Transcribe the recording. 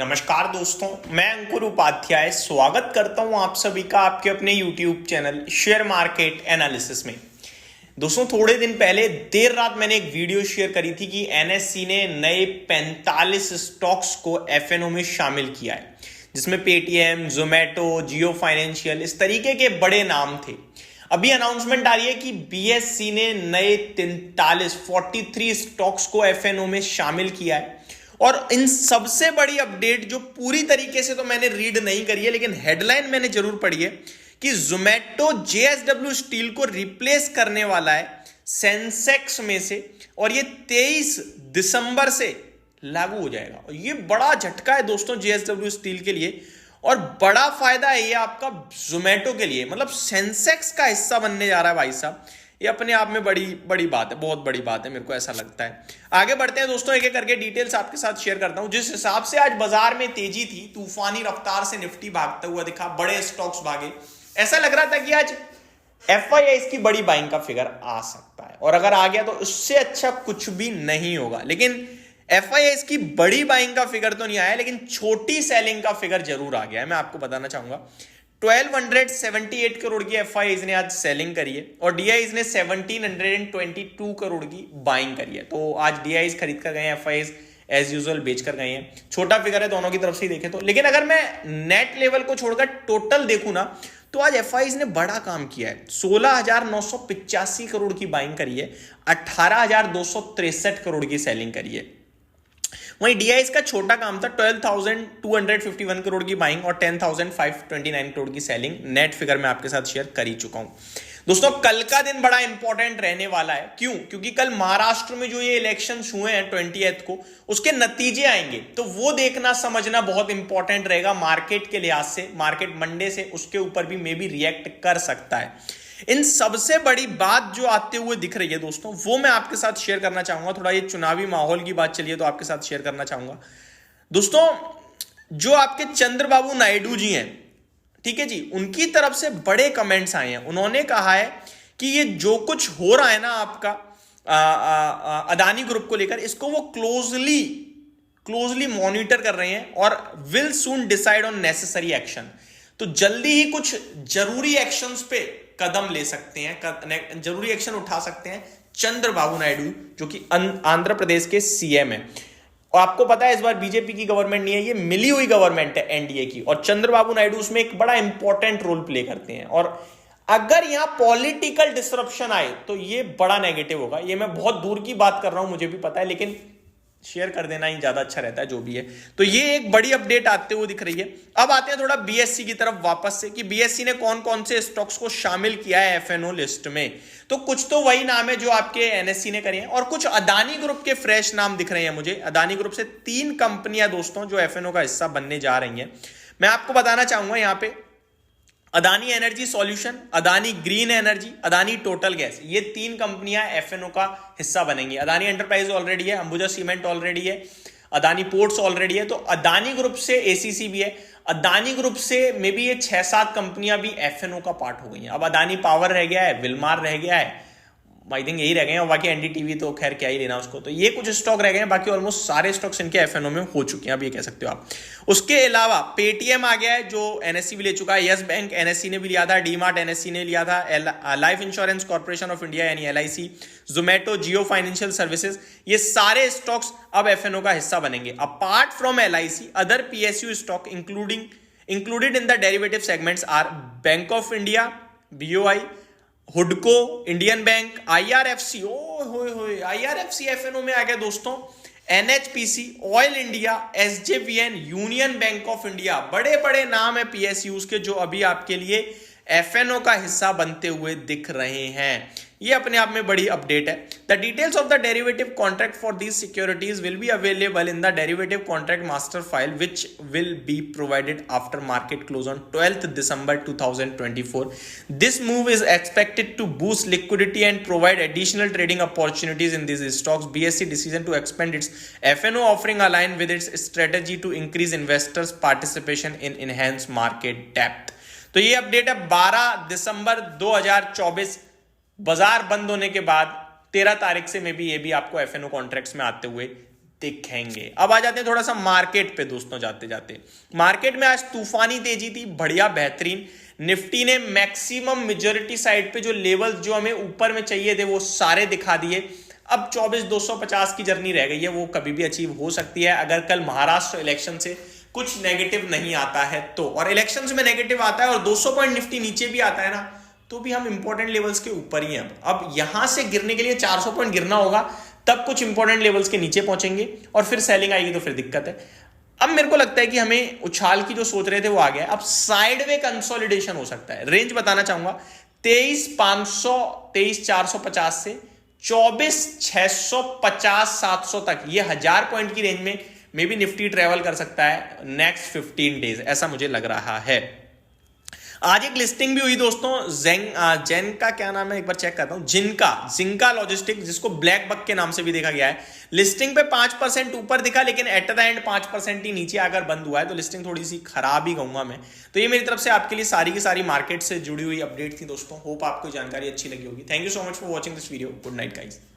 नमस्कार दोस्तों, मैं अंकुर उपाध्याय स्वागत करता हूं आप सभी का आपके अपने YouTube channel share market analysis में। दोस्तों, थोड़े दिन पहले देर रात मैंने एक वीडियो शेयर करी थी कि NSE ने नए 45 स्टॉक्स को FNO में शामिल किया है, जिसमें पेटीएम, जोमेटो, जियो फाइनेंशियल, इस तरीके के बड़े नाम थे। अभी अनाउंसमेंट आ रही है कि BSE ने नए 43 स्टॉक्स को FNO में शामिल किया है। और इन सबसे बड़ी अपडेट जो पूरी तरीके से तो मैंने रीड नहीं करी है, लेकिन हेडलाइन मैंने जरूर पढ़ी है कि जोमेटो JSW स्टील को रिप्लेस करने वाला है सेंसेक्स में से, और ये 23 दिसंबर से लागू हो जाएगा। और ये बड़ा झटका है दोस्तों JSW स्टील के लिए, और बड़ा फायदा है ये आपका जोमेटो के लिए। मतलब सेंसेक्स का हिस्सा बनने जा रहा है भाई साहब, ये अपने आप में बड़ी बड़ी बात है, बहुत बड़ी बात है, मेरे को ऐसा लगता है। आगे बढ़ते हैं दोस्तों, एक एक करके डिटेल्स आपके साथ शेयर करता हूं। जिस हिसाब से आज बाजार में तेजी थी, तूफानी रफ्तार से निफ्टी भागता हुआ दिखा, बड़े स्टॉक्स भागे, ऐसा लग रहा था कि आज FIIs की बड़ी बाइंग का फिगर आ सकता है, और अगर आ गया तो उससे अच्छा कुछ भी नहीं होगा। लेकिन FIIs की बड़ी बाइंग का फिगर तो नहीं आया, लेकिन छोटी सेलिंग का फिगर जरूर आ गया है। मैं आपको बताना चाहूंगा 1278 करोड़ की FIIs ने आज सेलिंग करी है, और DIs ने 1722 करोड़ की बाइंग करी है। तो आज DIs खरीद कर गए हैं, FIIs एज यूजुअल बेच कर गए हैं। छोटा फिगर है दोनों की तरफ से ही देखें तो, लेकिन अगर मैं नेट लेवल को छोड़कर टोटल देखूं ना, तो आज FIIs ने बड़ा काम किया है। 16,985 करोड़ की बाइंग करी है, 18,263 करोड़ की सेलिंग करी है। वहीं DIs का छोटा काम था, 12,251 करोड़ की बाइंग और 10,529 करोड़ की सेलिंग। नेट फिगर मैं आपके साथ शेयर कर ही चुका हूं। दोस्तों, कल का दिन बड़ा इंपॉर्टेंट रहने वाला है। क्यों? क्योंकि कल महाराष्ट्र में जो ये इलेक्शंस हुए हैं 20th को, उसके नतीजे आएंगे, तो वो देखना समझना बहुत इंपॉर्टेंट रहेगा मार्केट के लिहाज से। मार्केट मंडे से उसके ऊपर भी मे बी रिएक्ट कर सकता है। इन सबसे बड़ी बात जो आते हुए दिख रही है दोस्तों, वो मैं आपके साथ शेयर करना चाहूंगा। थोड़ा ये चुनावी माहौल की बात चलिए तो आपके साथ शेयर करना चाहूंगा दोस्तों। जो आपके चंद्रबाबू नायडू जी हैं, ठीक है जी, उनकी तरफ से बड़े कमेंट्स आए हैं। उन्होंने कहा है कि ये जो कुछ हो रहा है ना आपका अदानी ग्रुप को लेकर, इसको वो क्लोजली मॉनिटर कर रहे हैं और will soon decide on necessary action. तो जल्दी ही कुछ जरूरी एक्शंस पे कदम ले सकते हैं, जरूरी एक्शन उठा सकते हैं चंद्रबाबू नायडू, जो कि आंध्र प्रदेश के CM है। और आपको पता है इस बार बीजेपी की गवर्नमेंट नहीं है, ये मिली हुई गवर्नमेंट है NDA की, और चंद्रबाबू नायडू उसमें एक बड़ा इंपॉर्टेंट रोल प्ले करते हैं। और अगर यहां पॉलिटिकल डिसरप्शन आए तो ये बड़ा नेगेटिव होगा। ये मैं बहुत दूर की बात कर रहा हूं, मुझे भी पता है, लेकिन शेयर कर देना ही ज्यादा अच्छा रहता है जो भी है। तो ये एक बड़ी अपडेट आते हुए दिख रही है। अब आते हैं थोड़ा BSE की तरफ वापस से, कि BSE ने कौन कौन से स्टॉक्स को शामिल किया है FNO लिस्ट में। तो कुछ तो वही नाम है जो आपके NSE ने करे हैं, और कुछ अदानी ग्रुप के फ्रेश नाम दिख रहे हैं मुझे। अदानी ग्रुप से 3 कंपनियां दोस्तों जो FNO का हिस्सा बनने जा रही हैं। मैं आपको बताना चाहूंगा यहां पे Adani energy solution, Adani green energy, Adani total gas, ये 3 कंपनियां FNO का हिस्सा बनेंगी। अदानी एंटरप्राइज ऑलरेडी है, अंबुजा सीमेंट ऑलरेडी है, अदानी पोर्ट्स ऑलरेडी है। तो अदानी ग्रुप से ACC भी है। अदानी ग्रुप से मे बी ये 6-7 कंपनियां भी FNO का पार्ट हो गई हैं। अब अदानी पावर रह गया है, विलमार रह गया है, आई थिंक यही रह गए हैं, और बाकी NDTV तो खैर क्या ही लेना उसको। तो ये कुछ स्टॉक रह गए हैं, बाकी ऑलमोस्ट सारे स्टॉक्स इनके FNO में हो चुके हैं, अब ये कह सकते हो आप। उसके अलावा पेटीएम आ गया है, जो NSE भी ले चुका है। यस बैंक NSE ने भी लिया था, डीमार्ट NSE ने लिया था, Life Insurance Corporation of India यानी LIC, Zomato, Jio Financial Services, ये सारे स्टॉक्स अब FNO का हिस्सा बनेंगे। Apart from LIC, other PSU stock included in the derivative segments are Bank of India, BOI, हुडको, Indian Bank, IRFC, IRFC FNO में आ गया दोस्तों, NHPC, Oil India, SJVN, Union Bank of India. बड़े बड़े नाम है PSUs के जो अभी आपके लिए FNO का हिस्सा बनते हुए दिख रहे हैं। ये अपने आप में बड़ी अपडेट है। The details of the derivative contract for these securities will be available in the derivative contract master file which will be provided after market close on 12th December 2024. This move is expected to boost liquidity and provide additional trading opportunities in these stocks. BSE decision to expand its FNO offering align with its strategy to increase investors participation in enhanced market depth. तो ये update है 12 दिसंबर 2024 बाजार बंद होने के बाद 13 तारीख से में भी ये भी आपको FNO कॉन्ट्रैक्ट्स में आते हुए दिखेंगे। अब आ जाते हैं थोड़ा सा मार्केट पे दोस्तों। जाते जाते मार्केट में आज तूफानी तेजी थी, बढ़िया बेहतरीन। निफ्टी ने मैक्सिमम मेजॉरिटी साइड पे जो लेवल जो हमें ऊपर में चाहिए थे वो सारे दिखा दिए। अब 24,250 की जर्नी रह गई है, वो कभी भी अचीव हो सकती है अगर कल महाराष्ट्र इलेक्शन से कुछ नेगेटिव नहीं आता है तो। और इलेक्शंस में नेगेटिव आता है और 200 पॉइंट निफ्टी नीचे भी आता है ना, तो भी हम इंपॉर्टेंट लेवल्स के ऊपर ही हैं। अब यहां से गिरने के लिए 400 पॉइंट गिरना होगा, तब कुछ इंपॉर्टेंट लेवल्स के नीचे पहुंचेंगे और फिर सेलिंग आएगी तो फिर दिक्कत है। अब मेरे को लगता है कि हमें उछाल की जो सोच रहे थे वो आ गया है। अब साइडवे कंसोलिडेशन हो सकता है। रेंज बताना चाहूंगा 23,500 23,450 से 24,650-700 तक, ये 1000 पॉइंट की रेंज में मे बी निफ्टी ट्रेवल कर सकता है नेक्स्ट 15 डेज, ऐसा मुझे लग रहा है। आज एक लिस्टिंग भी हुई दोस्तों, जेन का क्या नाम है एक बार चेक करता हूं, जिंका लॉजिस्टिक, जिसको ब्लैक बक के नाम से भी देखा गया है। लिस्टिंग पे 5% ऊपर दिखा, लेकिन एट द एंड 5% ही नीचे आकर बंद हुआ है, तो लिस्टिंग थोड़ी सी खराब ही कहूंगा मैं। तो ये मेरी तरफ से आपके लिए सारी की सारी मार्केट से जुड़ी हुई अपडेट थी दोस्तों। होप आपको जानकारी अच्छी लगी होगी। Thank you so much for watching this video. Good night guys.